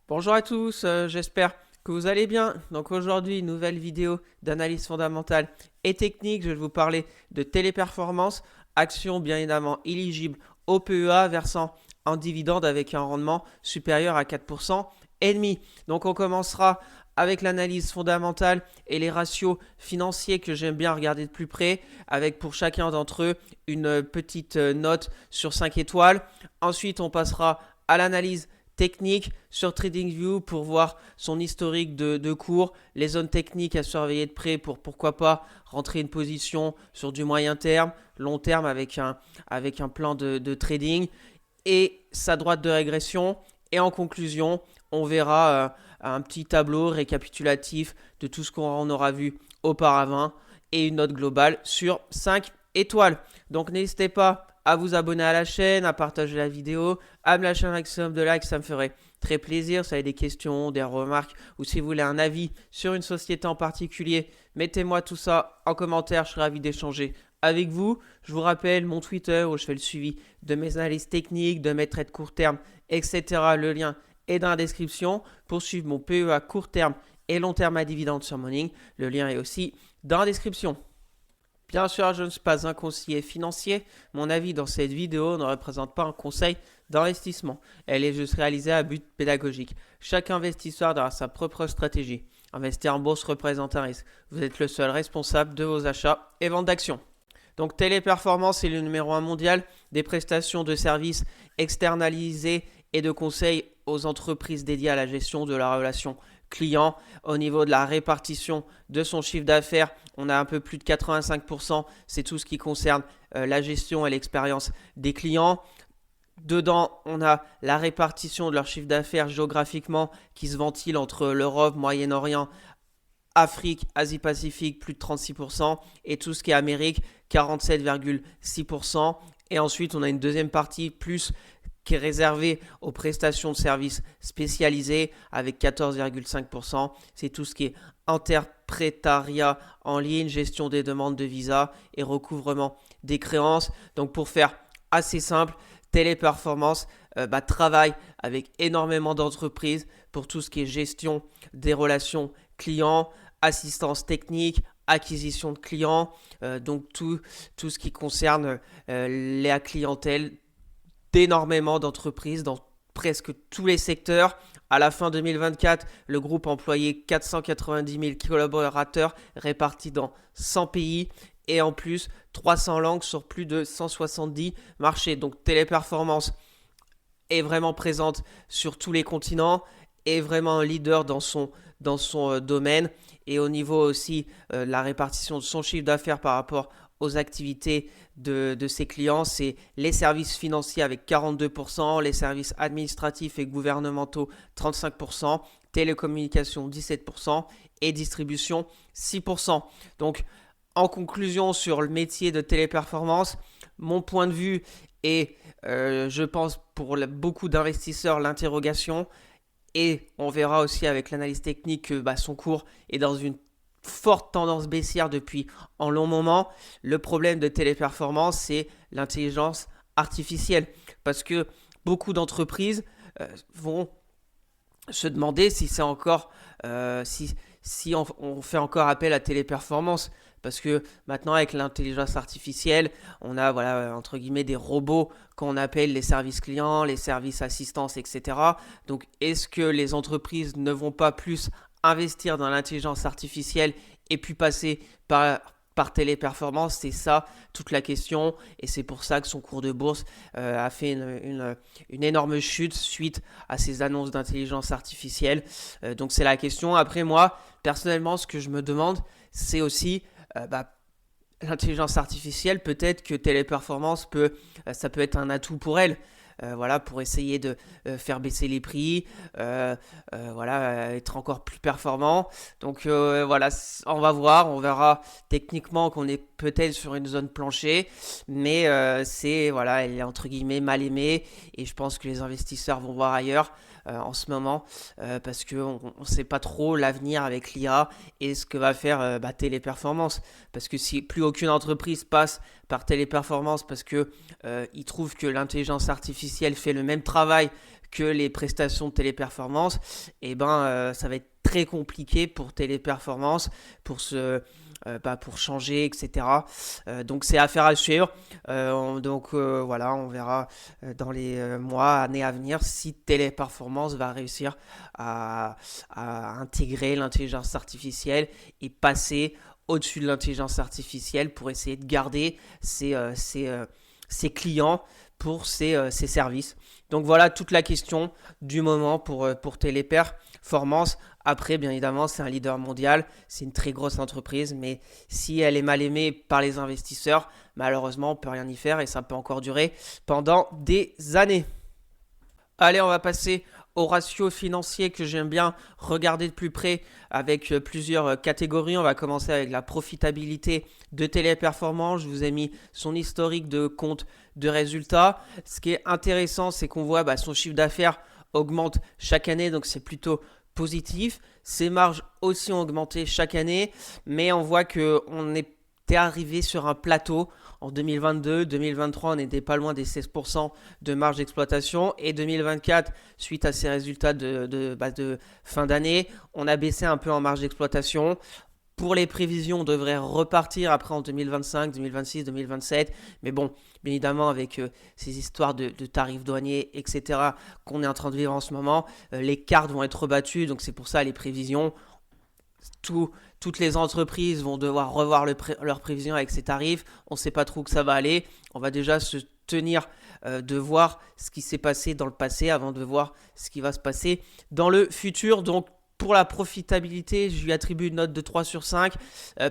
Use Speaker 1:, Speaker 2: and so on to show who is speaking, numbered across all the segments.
Speaker 1: Bonjour à tous, j'espère que vous allez bien. Donc aujourd'hui, nouvelle vidéo d'analyse fondamentale et technique. Je vais vous parler de téléperformance, action bien évidemment éligible au PEA versant un dividende avec un rendement supérieur à 4% et demi. Donc on commencera avec l'analyse fondamentale et les ratios financiers que j'aime bien regarder de plus près, avec pour chacun d'entre eux une petite note sur 5 étoiles. Ensuite, on passera à l'analyse technique sur TradingView pour voir son historique de cours, les zones techniques à surveiller de près pour pourquoi pas rentrer une position sur du moyen terme, long terme avec un plan de trading et sa droite de régression. Et en conclusion, on verra un petit tableau récapitulatif de tout ce qu'on aura vu auparavant et une note globale sur 5 étoiles. Donc n'hésitez pas à vous abonner à la chaîne, à partager la vidéo, à me lâcher un maximum de likes, ça me ferait très plaisir. Si vous avez des questions, des remarques ou si vous voulez un avis sur une société en particulier, mettez-moi tout ça en commentaire, je serai ravi d'échanger avec vous. Je vous rappelle mon Twitter où je fais le suivi de mes analyses techniques, de mes trades court terme, etc. Le lien est dans la description pour suivre mon PEA court terme et long terme à dividende sur Morning. Le lien est aussi dans la description. Bien sûr, je ne suis pas un conseiller financier. Mon avis dans cette vidéo ne représente pas un conseil d'investissement. Elle est juste réalisée à but pédagogique. Chaque investisseur aura sa propre stratégie. Investir en bourse représente un risque. Vous êtes le seul responsable de vos achats et ventes d'actions. Donc Téléperformance est le numéro 1 mondial des prestations de services externalisées et de conseils aux entreprises dédiées à la gestion de la relation client. Au niveau de la répartition de son chiffre d'affaires, on a un peu plus de 85%. C'est tout ce qui concerne la gestion et l'expérience des clients. Dedans, on a la répartition de leur chiffre d'affaires géographiquement qui se ventile entre l'Europe, Moyen-Orient, Afrique, Asie-Pacifique, plus de 36%, et tout ce qui est Amérique, 47,6%. Et ensuite, on a une deuxième partie plus qui est réservée aux prestations de services spécialisées avec 14,5%. C'est tout ce qui est interprétariat en ligne, gestion des demandes de visa et recouvrement des créances. Donc pour faire assez simple, Téléperformance travaille avec énormément d'entreprises pour tout ce qui est gestion des relations clients, assistance technique, acquisition de clients, donc tout ce qui concerne la clientèle d'énormément d'entreprises dans presque tous les secteurs. À la fin 2024, le groupe employait 490 000 collaborateurs répartis dans 100 pays et en plus 300 langues sur plus de 170 marchés. Donc Téléperformance est vraiment présente sur tous les continents, est vraiment un leader dans son domaine et au niveau aussi la répartition de son chiffre d'affaires par rapport aux activités de ses clients, c'est les services financiers avec 42%, les services administratifs et gouvernementaux 35%, télécommunications 17% et distribution 6%. Donc en conclusion sur le métier de téléperformance, mon point de vue est, je pense, pour beaucoup d'investisseurs, l'interrogation. Et on verra aussi avec l'analyse technique que son cours est dans une forte tendance baissière depuis un long moment. Le problème de téléperformance, c'est l'intelligence artificielle. Parce que beaucoup d'entreprises vont se demander si c'est encore si on fait encore appel à téléperformance parce que maintenant avec l'intelligence artificielle on a voilà entre guillemets des robots qu'on appelle les services clients, les services assistance, etc. Donc est-ce que les entreprises ne vont pas plus investir dans l'intelligence artificielle et puis passer par téléperformance? C'est ça toute la question et c'est pour ça que son cours de bourse a fait une énorme chute suite à ces annonces d'intelligence artificielle. Donc c'est la question. Après moi, personnellement, ce que je me demande, c'est aussi l'intelligence artificielle, peut-être que téléperformance ça peut être un atout pour elle. Voilà, pour essayer de faire baisser les prix, être encore plus performant. Donc voilà, on va voir, on verra techniquement qu'on est peut-être sur une zone plancher, mais c'est voilà, elle est entre guillemets mal aimée et je pense que les investisseurs vont voir ailleurs en ce moment parce qu'on ne sait pas trop l'avenir avec l'IA et ce que va faire Téléperformance. Parce que si plus aucune entreprise passe par Téléperformance parce que ils trouvent que l'intelligence artificielle fait le même travail que les prestations de téléperformance, et ben ça va être très compliqué pour Téléperformance pour changer, etc. Donc c'est affaire à suivre. Voilà, on verra dans les mois, années à venir si Téléperformance va réussir à intégrer l'intelligence artificielle et passer au-dessus de l'intelligence artificielle pour essayer de garder ses clients pour ses services. Donc voilà toute la question du moment pour Téléperformance. Après, bien évidemment, c'est un leader mondial, c'est une très grosse entreprise, mais si elle est mal aimée par les investisseurs, malheureusement, on ne peut rien y faire et ça peut encore durer pendant des années. Allez, on va passer au ratio financier que j'aime bien regarder de plus près avec plusieurs catégories. On va commencer avec la profitabilité de Téléperformance. Je vous ai mis son historique de compte de résultats. Ce qui est intéressant, c'est qu'on voit son chiffre d'affaires augmente chaque année, donc c'est plutôt positif. Ses marges aussi ont augmenté chaque année, mais on voit qu'on était arrivé sur un plateau. En 2022, 2023, on n'était pas loin des 16% de marge d'exploitation. Et 2024, suite à ces résultats de fin d'année, on a baissé un peu en marge d'exploitation. Pour les prévisions, on devrait repartir après en 2025, 2026, 2027. Mais bon, bien évidemment, avec ces histoires de tarifs douaniers, etc., qu'on est en train de vivre en ce moment, les cartes vont être rebattues. Donc c'est pour ça les prévisions. Toutes les entreprises vont devoir revoir leurs prévisions avec ces tarifs. On ne sait pas trop où ça va aller. On va déjà se tenir de voir ce qui s'est passé dans le passé avant de voir ce qui va se passer dans le futur. Donc, pour la profitabilité, je lui attribue une note de 3 sur 5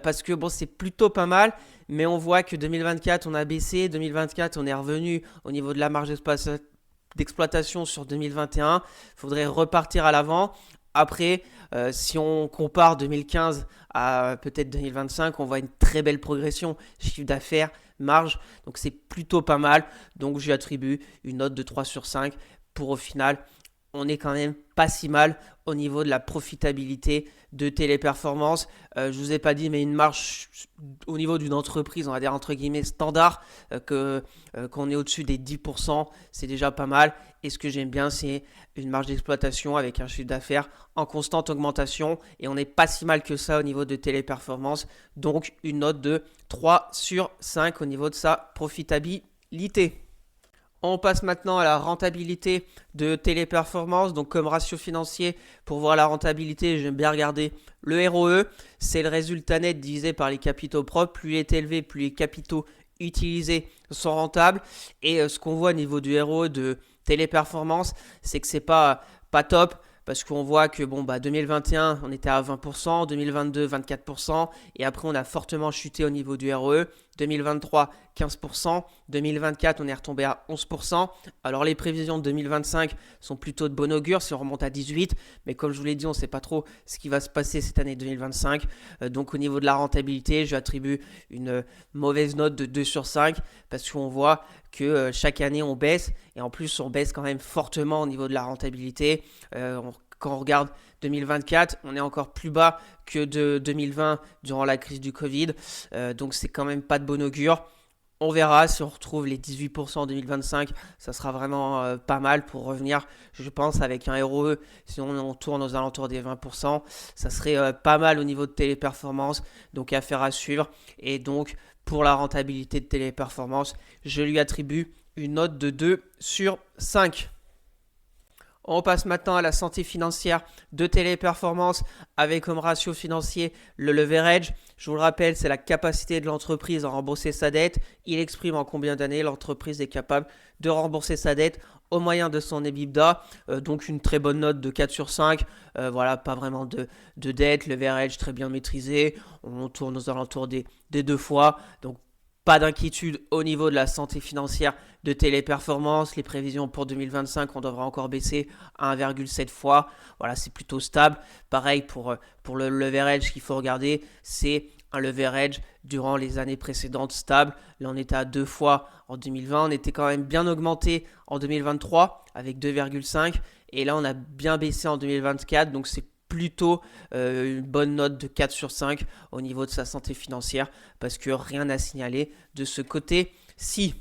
Speaker 1: parce que c'est plutôt pas mal. Mais on voit que 2024, on a baissé. 2024, on est revenu au niveau de la marge d'exploitation sur 2021. Il faudrait repartir à l'avant. Après, si on compare 2015 à peut-être 2025, on voit une très belle progression, chiffre d'affaires, marge, donc c'est plutôt pas mal. Donc je lui attribue une note de 3 sur 5 pour au final, on est quand même pas si mal au niveau de la profitabilité de Téléperformance. Je vous ai pas dit, mais une marge au niveau d'une entreprise, on va dire entre guillemets standard, qu'on est au-dessus des 10%, c'est déjà pas mal. Et ce que j'aime bien, c'est une marge d'exploitation avec un chiffre d'affaires en constante augmentation. Et on n'est pas si mal que ça au niveau de Téléperformance. Donc une note de 3 sur 5 au niveau de sa profitabilité. On passe maintenant à la rentabilité de Téléperformance. Donc comme ratio financier, pour voir la rentabilité, j'aime bien regarder le ROE. C'est le résultat net divisé par les capitaux propres. Plus il est élevé, plus les capitaux utilisés sont rentables. Et ce qu'on voit au niveau du ROE de Téléperformance, c'est que c'est pas top. Parce qu'on voit que 2021, on était à 20%, 2022, 24%, et après on a fortement chuté au niveau du ROE. 2023, 15%, 2024, on est retombé à 11%. Alors les prévisions de 2025 sont plutôt de bon augure si on remonte à 18, mais comme je vous l'ai dit, on ne sait pas trop ce qui va se passer cette année 2025. Donc au niveau de la rentabilité, j'attribue une mauvaise note de 2 sur 5 parce qu'on voit que chaque année on baisse et en plus on baisse quand même fortement au niveau de la rentabilité. Quand on regarde 2024, on est encore plus bas que de 2020 durant la crise du Covid. Donc c'est quand même pas de bon augure. On verra si on retrouve les 18% en 2025. Ça sera vraiment pas mal pour revenir, je pense, avec un ROE. Si on tourne aux alentours des 20%, ça serait pas mal au niveau de Téléperformance. Donc affaire à suivre. Et donc pour la rentabilité de Téléperformance, je lui attribue une note de 2 sur 5. On passe maintenant à la santé financière de Téléperformance avec comme ratio financier le leverage. Je vous le rappelle, c'est la capacité de l'entreprise à rembourser sa dette. Il exprime en combien d'années l'entreprise est capable de rembourser sa dette au moyen de son EBITDA. Donc une très bonne note de 4 sur 5. Voilà, pas vraiment de dette. Leverage très bien maîtrisé. On tourne aux alentours des 2 fois. Donc pas d'inquiétude au niveau de la santé financière de Téléperformance. Les prévisions pour 2025, on devra encore baisser à 1,7 fois. Voilà, c'est plutôt stable. Pareil pour le leverage qu'il faut regarder, c'est un leverage durant les années précédentes stable. Là, on était à 2 fois en 2020. On était quand même bien augmenté en 2023 avec 2,5. Et là, on a bien baissé en 2024. Donc, c'est plutôt une bonne note de 4 sur 5 au niveau de sa santé financière parce que rien à signaler de ce côté-ci.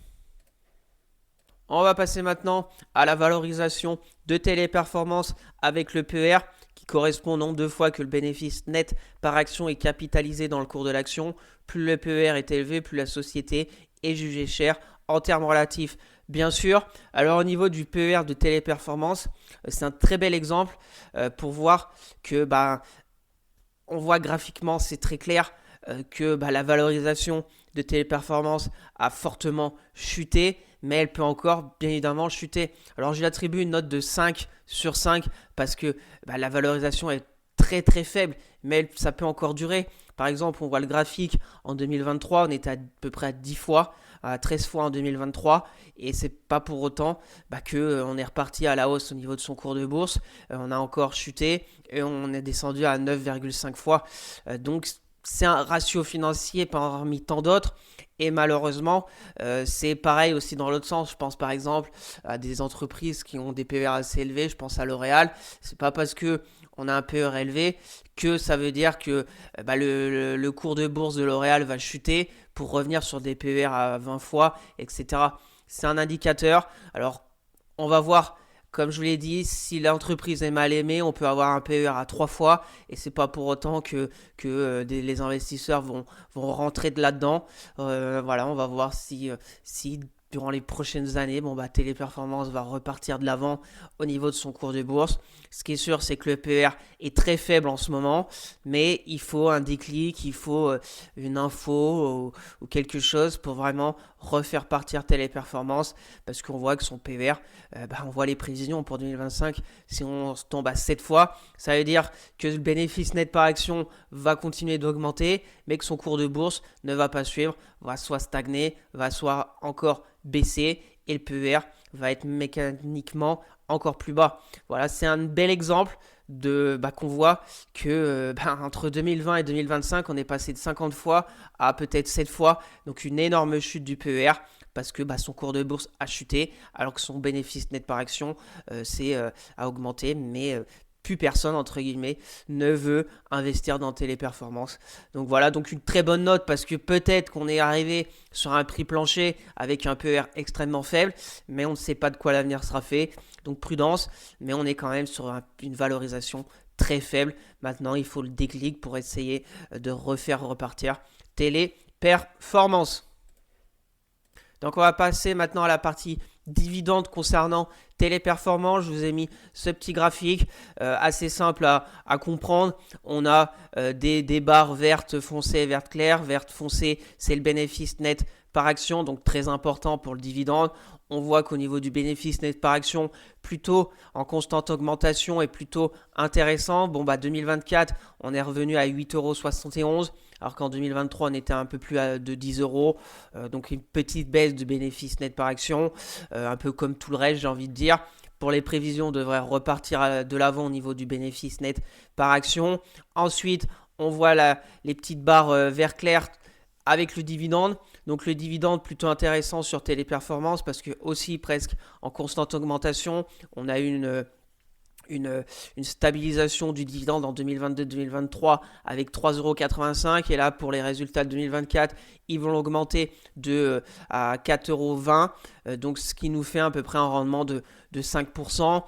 Speaker 1: On va passer maintenant à la valorisation de Téléperformance avec le PER qui correspond au nombre de fois que le bénéfice net par action est capitalisé dans le cours de l'action. Plus le PER est élevé, plus la société est jugée chère en termes relatifs. Bien sûr, alors au niveau du PER de Téléperformance, c'est un très bel exemple pour voir que on voit graphiquement, c'est très clair que la valorisation de Téléperformance a fortement chuté, mais elle peut encore bien évidemment chuter. Alors je lui attribue une note de 5 sur 5 parce que la valorisation est très très faible, mais ça peut encore durer. Par exemple, on voit le graphique en 2023, on était à peu près à 10 fois, à 13 fois en 2023, et c'est pas pour autant que on est reparti à la hausse au niveau de son cours de bourse. On a encore chuté et on est descendu à 9,5 fois. Donc c'est un ratio financier parmi tant d'autres. Et malheureusement, c'est pareil aussi dans l'autre sens. Je pense par exemple à des entreprises qui ont des PER assez élevés. Je pense à L'Oréal. C'est pas parce que on a un PER élevé que ça veut dire que le cours de bourse de L'Oréal va chuter pour revenir sur des PER à 20 fois, etc. C'est un indicateur. Alors, on va voir. Comme je vous l'ai dit, si l'entreprise est mal aimée, on peut avoir un PER à 3 fois et c'est pas pour autant que les investisseurs vont rentrer de là-dedans. Voilà, on va voir si durant les prochaines années, Téléperformance va repartir de l'avant au niveau de son cours de bourse. Ce qui est sûr, c'est que le PER est très faible en ce moment, mais il faut un déclic, il faut une info ou quelque chose pour vraiment refaire partir Téléperformance parce qu'on voit que son PER, on voit les prévisions pour 2025, si on tombe à 7 fois, ça veut dire que le bénéfice net par action va continuer d'augmenter, mais que son cours de bourse ne va pas suivre, va soit stagner, va soit encore baisser et le PER va être mécaniquement encore plus bas. Voilà, c'est un bel exemple de qu'on voit que entre 2020 et 2025, on est passé de 50 fois à peut-être 7 fois, donc une énorme chute du PER parce que son cours de bourse a chuté alors que son bénéfice net par action a augmenté, mais plus personne, entre guillemets, ne veut investir dans Téléperformance. Donc voilà, donc une très bonne note parce que peut-être qu'on est arrivé sur un prix plancher avec un PER extrêmement faible, mais on ne sait pas de quoi l'avenir sera fait. Donc prudence, mais on est quand même sur une valorisation très faible. Maintenant, il faut le déclic pour essayer de refaire repartir Téléperformance. Donc on va passer maintenant à la partie dividendes concernant Téléperformance. Je vous ai mis ce petit graphique assez simple à comprendre. On a des barres vertes foncées, vertes claires. Verte foncée, c'est le bénéfice net par action, donc très important pour le dividende. On voit qu'au niveau du bénéfice net par action, plutôt en constante augmentation et plutôt intéressant. 2024, on est revenu à 8,71 €, alors qu'en 2023, on était un peu plus de 10 €. Donc une petite baisse de bénéfice net par action, un peu comme tout le reste, j'ai envie de dire. Pour les prévisions, on devrait repartir de l'avant au niveau du bénéfice net par action. Ensuite, on voit les petites barres vert clair avec le dividende. Donc le dividende plutôt intéressant sur Téléperformance parce que aussi presque en constante augmentation. On a eu une stabilisation du dividende en 2022-2023 avec 3,85 €. Et là, pour les résultats de 2024, ils vont l'augmenter à 4,20 €. Donc ce qui nous fait à peu près un rendement de 5%.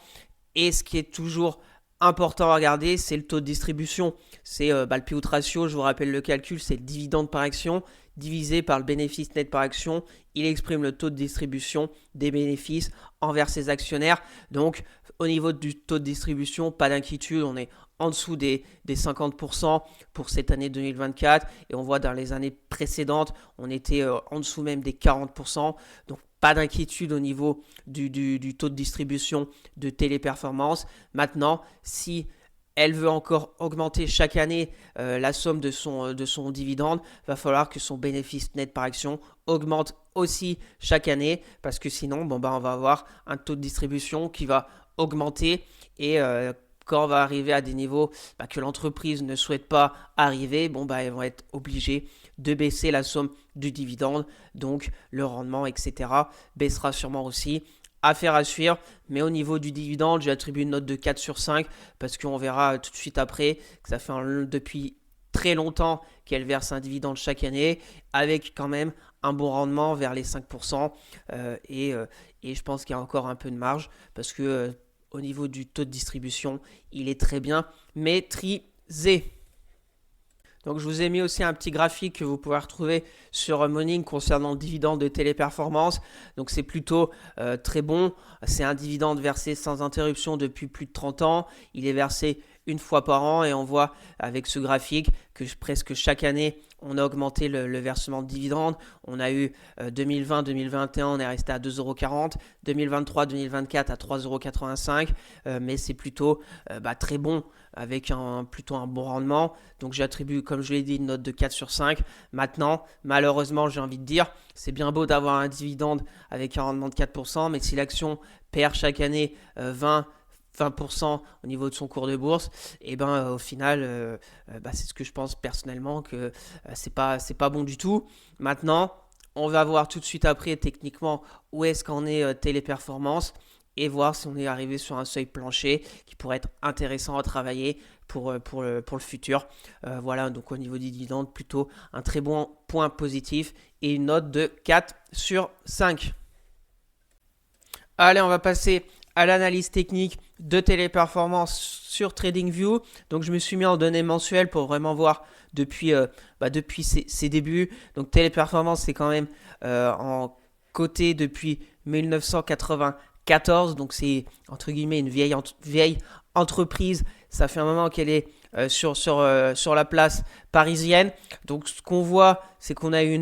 Speaker 1: Et ce qui est toujours important à regarder, c'est le taux de distribution. C'est le payout ratio, je vous rappelle le calcul, c'est le dividende par action divisé par le bénéfice net par action. Il exprime le taux de distribution des bénéfices envers ses actionnaires. Donc au niveau du taux de distribution, pas d'inquiétude, on est en dessous des 50% pour cette année 2024. Et on voit dans les années précédentes, on était en dessous même des 40%. Donc pas d'inquiétude au niveau du taux de distribution de Téléperformance. Maintenant, si elle veut encore augmenter chaque année la somme de son dividende, il va falloir que son bénéfice net par action augmente aussi chaque année parce que sinon, on va avoir un taux de distribution qui va augmenter et quand on va arriver à des niveaux que l'entreprise ne souhaite pas arriver, elles vont être obligées de baisser la somme du dividende, donc le rendement, etc. baissera sûrement aussi. Affaire à suivre, mais au niveau du dividende, j'ai attribué une note de 4 sur 5 parce qu'on verra tout de suite après que ça fait depuis très longtemps qu'elle verse un dividende chaque année avec quand même un bon rendement vers les 5% et et je pense qu'il y a encore un peu de marge parce que au niveau du taux de distribution, il est très bien maîtrisé. Donc je vous ai mis aussi un petit graphique que vous pouvez retrouver sur Morning concernant le dividende de Téléperformance. Donc c'est plutôt très bon. C'est un dividende versé sans interruption depuis plus de 30 ans. Il est versé une fois par an et on voit avec ce graphique que presque chaque année on a augmenté le versement de dividendes. On a eu 2020-2021, on est resté à 2,40 €, 2023-2024 à 3,85 €, mais c'est plutôt très bon avec plutôt un bon rendement. Donc j'attribue, comme je l'ai dit, une note de 4 sur 5. Maintenant, malheureusement, j'ai envie de dire, c'est bien beau d'avoir un dividende avec un rendement de 4%, mais si l'action perd chaque année 20% au niveau de son cours de bourse, et au final, c'est ce que je pense personnellement que c'est pas bon du tout. Maintenant, on va voir tout de suite après techniquement où est-ce qu'en est Téléperformance et voir si on est arrivé sur un seuil plancher qui pourrait être intéressant à travailler pour le futur. Voilà, donc au niveau des dividendes, plutôt un très bon point positif et une note de 4 sur 5. Allez, on va passer à l'analyse technique de Téléperformance sur TradingView. Donc je me suis mis en données mensuelles pour vraiment voir depuis ses débuts. Donc Téléperformance, c'est quand même en coté depuis 1994. Donc c'est entre guillemets une vieille entreprise. Ça fait un moment qu'elle est sur la place parisienne. Donc ce qu'on voit, c'est qu'on a eu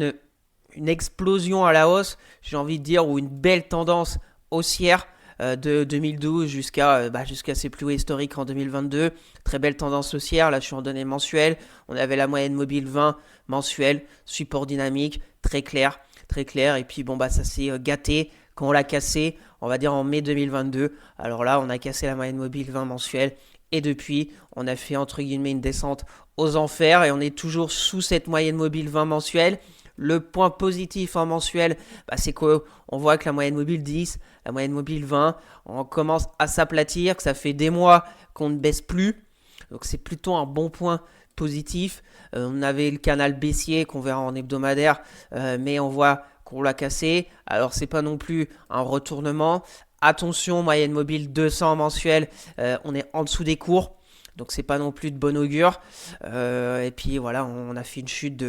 Speaker 1: une explosion à la hausse, j'ai envie de dire, ou une belle tendance haussière de 2012 jusqu'à ses plus hauts historiques en 2022. Très belle tendance haussière. Là, je suis en données mensuelles. On avait la moyenne mobile 20 mensuelle, support dynamique, très clair. Et puis, ça s'est gâté quand on l'a cassé, on va dire en mai 2022. Alors là, on a cassé la moyenne mobile 20 mensuelle. Et depuis, on a fait entre guillemets une descente aux enfers et on est toujours sous cette moyenne mobile 20 mensuelle. Le point positif en mensuel, c'est qu'on voit que la moyenne mobile 10, la moyenne mobile 20, on commence à s'aplatir, que ça fait des mois qu'on ne baisse plus. Donc c'est plutôt un bon point positif. On avait le canal baissier qu'on verra en hebdomadaire, mais on voit qu'on l'a cassé. Alors c'est pas non plus un retournement. Attention, moyenne mobile 200 mensuel, on est en dessous des cours. Donc c'est pas non plus de bon augure. Et puis voilà, on a fait une chute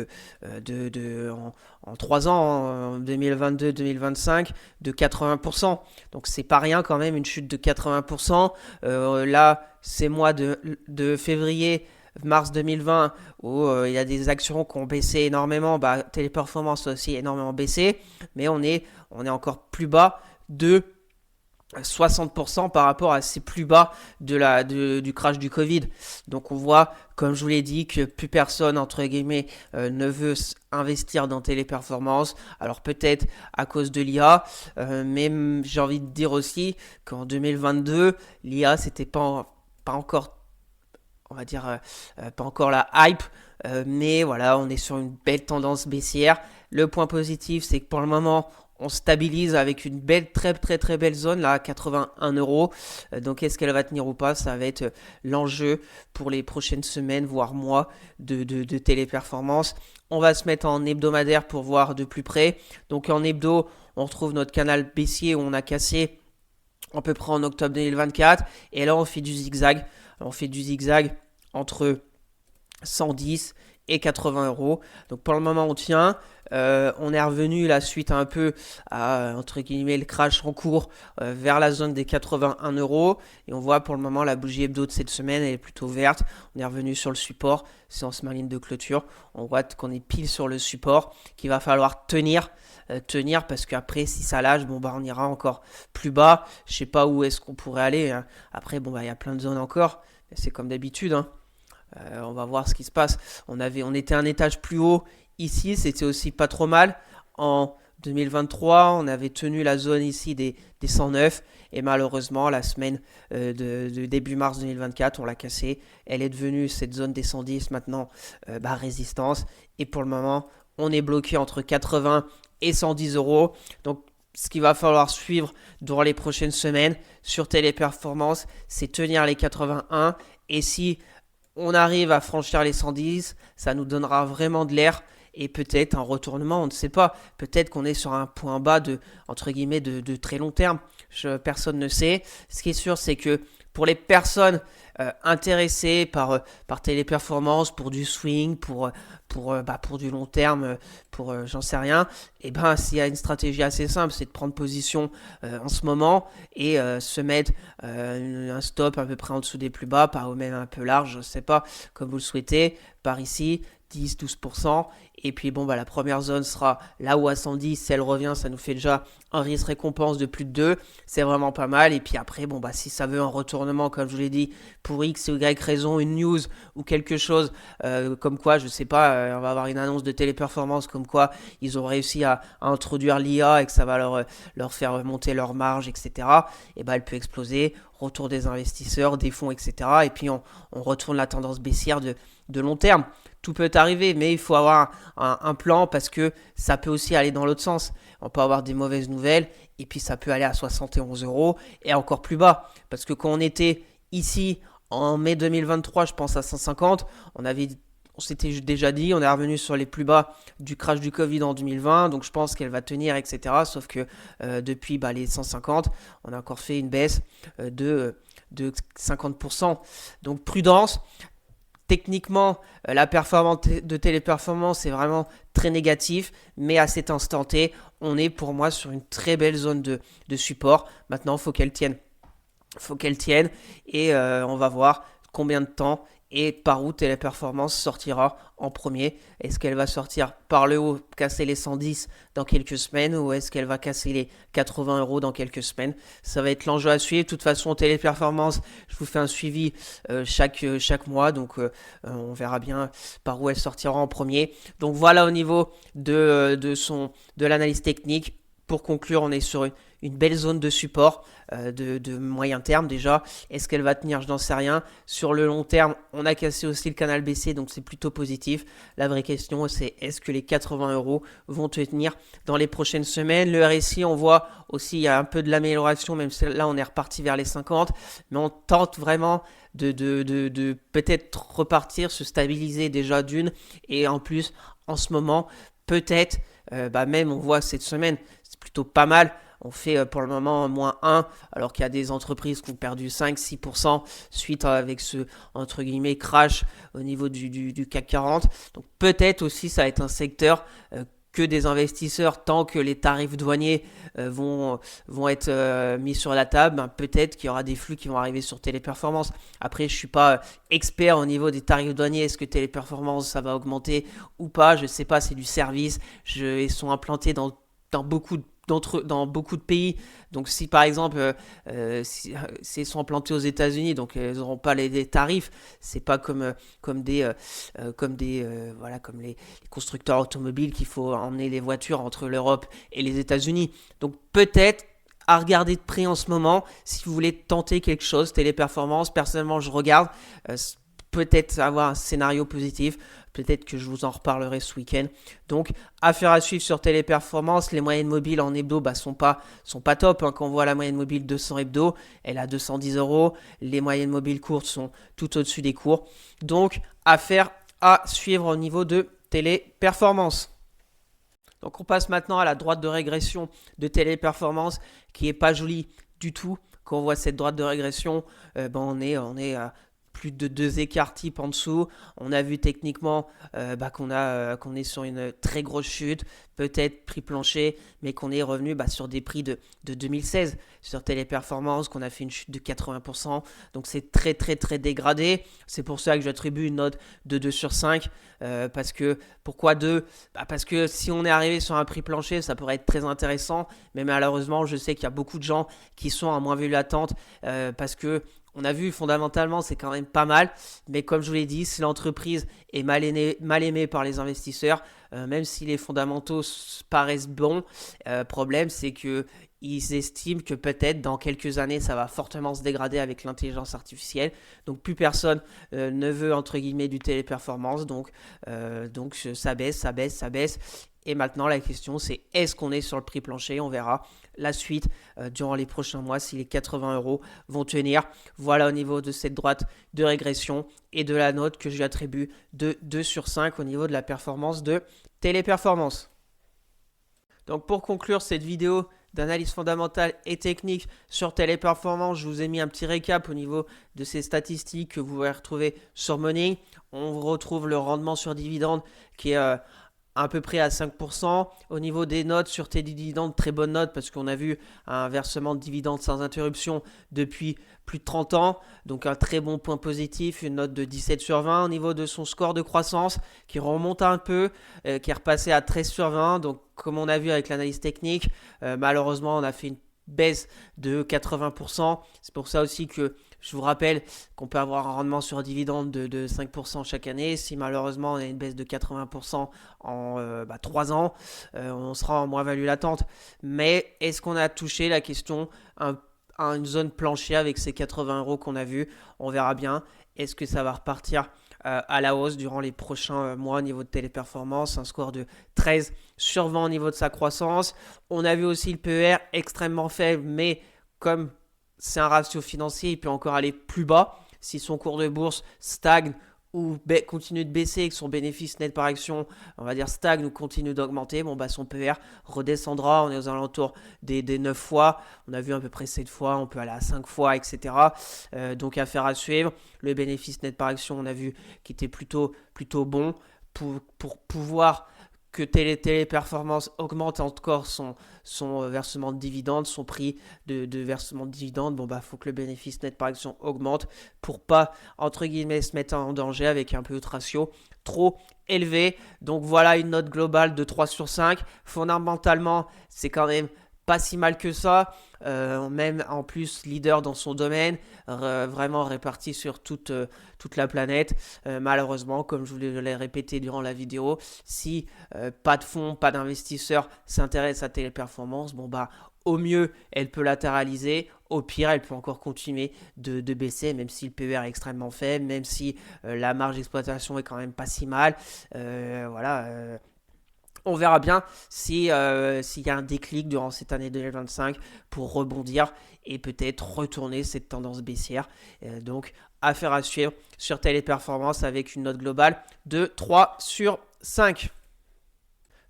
Speaker 1: en 3 ans, en 2022-2025, de 80%. Donc c'est pas rien quand même, une chute de 80%. Là, c'est mois de février, mars 2020, où il y a des actions qui ont baissé énormément. Téléperformance a aussi énormément baissé. Mais on est encore plus bas de 60% par rapport à ces plus bas du crash du Covid. Donc on voit, comme je vous l'ai dit, que plus personne, entre guillemets, ne veut investir dans Téléperformance. Alors peut-être à cause de l'IA, mais j'ai envie de dire aussi qu'en 2022, l'IA, c'était pas encore, on va dire, pas encore la hype. Mais voilà, on est sur une belle tendance baissière. Le point positif, c'est que pour le moment, on stabilise avec une belle, très très très belle zone là à 81 €. Donc est-ce qu'elle va tenir ou pas? Ça va être l'enjeu pour les prochaines semaines, voire mois de Téléperformance. On va se mettre en hebdomadaire pour voir de plus près. Donc en hebdo, on retrouve notre canal baissier où on a cassé à peu près en octobre 2024. Et là, on fait du zigzag. On fait du zigzag entre 110 et 80 €. Donc pour le moment, on tient. On est revenu la suite un peu à, entre guillemets, le crash en cours vers la zone des 81 €. Et on voit pour le moment la bougie hebdo de cette semaine, elle est plutôt verte. On est revenu sur le support. Si on se met en ligne de clôture, on voit qu'on est pile sur le support, qu'il va falloir tenir parce qu'après, si ça lâche, on ira encore plus bas. Je sais pas où est-ce qu'on pourrait aller, hein. Après, il y a plein de zones encore. C'est comme d'habitude, hein. On va voir ce qui se passe. On était un étage plus haut ici, c'était aussi pas trop mal. En 2023, on avait tenu la zone ici des 109 et malheureusement, la semaine de début mars 2024, on l'a cassée. Elle est devenue cette zone des 110 maintenant, résistance. Et pour le moment, on est bloqué entre 80 et 110 €. Donc, ce qu'il va falloir suivre durant les prochaines semaines sur Téléperformance, c'est tenir les 81. Et si on arrive à franchir les 110, ça nous donnera vraiment de l'air et peut-être un retournement, on ne sait pas. Peut-être qu'on est sur un point bas entre guillemets, de très long terme. Personne ne sait. Ce qui est sûr, c'est que pour les personnes intéressées par Téléperformance, pour du swing, pour du long terme, j'en sais rien, et ben s'il y a une stratégie assez simple, c'est de prendre position en ce moment et se mettre un stop à peu près en dessous des plus bas, par ou même un peu large, je sais pas, comme vous le souhaitez, par ici, 10-12%. Et puis bon, la première zone sera là où à 110, si elle revient, ça nous fait déjà un risque récompense de plus de 2. C'est vraiment pas mal. Et puis après, si ça veut un retournement, comme je vous l'ai dit, pour X ou Y raison, une news ou quelque chose, comme quoi, je sais pas, on va avoir une annonce de Téléperformance, comme quoi ils ont réussi à introduire l'IA et que ça va leur faire remonter leur marge, etc. Et elle peut exploser. Retour des investisseurs, des fonds, etc. Et puis on retourne la tendance baissière de long terme. Tout peut arriver, mais il faut avoir un plan parce que ça peut aussi aller dans l'autre sens. On peut avoir des mauvaises nouvelles et puis ça peut aller à 71 euros et encore plus bas. Parce que quand on était ici en mai 2023, je pense à 150, on s'était déjà dit, on est revenu sur les plus bas du crash du Covid en 2020, donc je pense qu'elle va tenir, etc. Sauf que depuis les 150, on a encore fait une baisse de 50%. Donc prudence. Techniquement, la performance de Téléperformance est vraiment très négative, mais à cet instant T, on est pour moi sur une très belle zone de support. Maintenant, il faut qu'elle tienne. Et on va voir combien de temps et par où Téléperformance sortira en premier. Est-ce qu'elle va sortir par le haut, casser les 110 dans quelques semaines, ou est-ce qu'elle va casser les 80 euros dans quelques semaines? Ça va être l'enjeu à suivre. De toute façon, Téléperformance, je vous fais un suivi chaque mois, donc on verra bien par où elle sortira en premier. Donc voilà au niveau de l'analyse technique. Pour conclure, on est sur une belle zone de support de moyen terme déjà. Est-ce qu'elle va tenir? Je n'en sais rien. Sur le long terme, on a cassé aussi le canal baissier, donc c'est plutôt positif. La vraie question, c'est est-ce que les 80 euros vont tenir dans les prochaines semaines? Le RSI, on voit aussi, il y a un peu de l'amélioration, même si là, on est reparti vers les 50. Mais on tente vraiment de peut-être repartir, se stabiliser déjà d'une. Et en plus, en ce moment, peut-être, même on voit cette semaine, c'est plutôt pas mal. On fait pour le moment moins 1, alors qu'il y a des entreprises qui ont perdu 5-6% suite avec ce, entre guillemets, crash au niveau du CAC 40. Donc peut-être aussi ça va être un secteur que des investisseurs, tant que les tarifs douaniers vont être mis sur la table, peut-être qu'il y aura des flux qui vont arriver sur Téléperformance. Après, je ne suis pas expert au niveau des tarifs douaniers. Est-ce que Téléperformance, ça va augmenter ou pas? Je ne sais pas, c'est du service. Ils sont implantés dans beaucoup de pays. Donc si par exemple s'ils sont implantés aux États-Unis, donc ils n'auront pas les tarifs, c'est pas comme les constructeurs automobiles qu'il faut emmener les voitures entre l'Europe et les États-Unis. Donc peut-être à regarder de près en ce moment si vous voulez tenter quelque chose. Téléperformance, personnellement je regarde, peut-être avoir un scénario positif. Peut-être que je vous en reparlerai ce week-end. Donc, affaire à suivre sur Téléperformance. Les moyennes mobiles en hebdo sont pas top. Quand on voit la moyenne mobile 200 hebdo, elle a 210 euros. Les moyennes mobiles courtes sont tout au-dessus des cours. Donc, affaire à suivre au niveau de Téléperformance. Donc, on passe maintenant à la droite de régression de Téléperformance qui est pas jolie du tout. Quand on voit cette droite de régression, on est à plus de 2 écarts type en dessous. On a vu techniquement qu'on est sur une très grosse chute, peut-être prix plancher, mais qu'on est revenu sur des prix de 2016 sur Téléperformance, qu'on a fait une chute de 80%. Donc c'est très très très dégradé. C'est pour ça que j'attribue une note de 2 sur 5. Pourquoi 2 ? Parce que si on est arrivé sur un prix plancher, ça pourrait être très intéressant. Mais malheureusement, je sais qu'il y a beaucoup de gens qui sont à moins vu l'attente parce que on a vu fondamentalement c'est quand même pas mal, mais comme je vous l'ai dit, si l'entreprise est mal aimée par les investisseurs, même si les fondamentaux paraissent bons, problème c'est que ils estiment que peut-être dans quelques années, ça va fortement se dégrader avec l'intelligence artificielle. Donc plus personne ne veut, entre guillemets, du téléperformance. Donc ça baisse, ça baisse, ça baisse. Et maintenant, la question, c'est est-ce qu'on est sur le prix plancher? On verra la suite durant les prochains mois si les 80 euros vont tenir. Voilà au niveau de cette droite de régression et de la note que je lui attribue de 2 sur 5 au niveau de la performance de Téléperformance. Donc pour conclure cette vidéo d'analyse fondamentale et technique sur Téléperformance, je vous ai mis un petit récap au niveau de ces statistiques que vous pouvez retrouver sur Morning. On retrouve le rendement sur dividende qui est à peu près à 5%. Au niveau des notes sur tes dividendes, très bonne note parce qu'on a vu un versement de dividendes sans interruption depuis plus de 30 ans. Donc un très bon point positif, une note de 17 sur 20. Au niveau de son score de croissance qui remonte un peu, qui est repassé à 13 sur 20. Donc comme on a vu avec l'analyse technique, malheureusement on a fait une baisse de 80%. C'est pour ça aussi que je vous rappelle qu'on peut avoir un rendement sur dividende de 5% chaque année. Si malheureusement on a une baisse de 80% en 3 ans, on sera en moins-value latente. Mais est-ce qu'on a touché la question à une zone plancher avec ces 80 euros qu'on a vu? On verra bien. Est-ce que ça va repartir à la hausse durant les prochains mois au niveau de Téléperformance? Un score de 13 sur 20 au niveau de sa croissance. On a vu aussi le PER extrêmement faible, mais comme c'est un ratio financier, il peut encore aller plus bas. Si son cours de bourse stagne ou continue de baisser et que son bénéfice net par action, on va dire stagne ou continue d'augmenter, son PER redescendra. On est aux alentours des 9 fois. On a vu à peu près 7 fois, on peut aller à 5 fois, etc. Donc affaire à suivre. Le bénéfice net par action, on a vu qui était plutôt bon pour pouvoir que Téléperformance augmente encore son versement de dividendes, son prix de versement de dividendes. Faut que le bénéfice net par action augmente pour pas, entre guillemets, se mettre en danger avec un PE ratio trop élevé. Donc voilà une note globale de 3 sur 5. Fondamentalement, c'est quand même pas si mal que ça, même en plus leader dans son domaine, vraiment réparti sur toute la planète. Malheureusement, comme je vous l'ai répété durant la vidéo, si pas de fonds, pas d'investisseurs s'intéressent à Téléperformance, au mieux, elle peut latéraliser. Au pire, elle peut encore continuer de baisser, même si le PER est extrêmement faible, même si la marge d'exploitation est quand même pas si mal. On verra bien s'il y a un déclic durant cette année 2025 pour rebondir et peut-être retourner cette tendance baissière. Donc, affaire à suivre sur Téléperformance avec une note globale de 3 sur 5.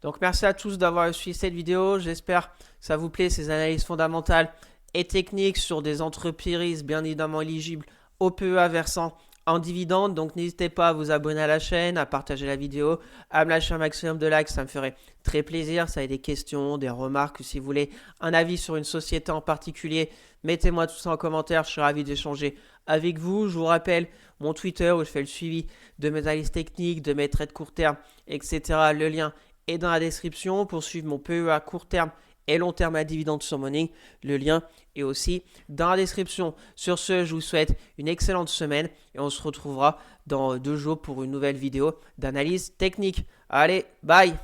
Speaker 1: Donc, merci à tous d'avoir suivi cette vidéo. J'espère que ça vous plaît, ces analyses fondamentales et techniques sur des entreprises bien évidemment éligibles au PEA versant en dividende. Donc n'hésitez pas à vous abonner à la chaîne, à partager la vidéo, à me lâcher un maximum de likes, ça me ferait très plaisir. Ça a des questions, des remarques, si vous voulez un avis sur une société en particulier, mettez-moi tout ça en commentaire, je serai ravi d'échanger avec vous. Je vous rappelle mon Twitter où je fais le suivi de mes analyses techniques, de mes trades court terme, etc. Le lien est dans la description pour suivre mon PEA court terme et long terme à dividende sur Morning. Le lien est aussi dans la description. Sur ce, je vous souhaite une excellente semaine et on se retrouvera dans 2 jours pour une nouvelle vidéo d'analyse technique. Allez, bye!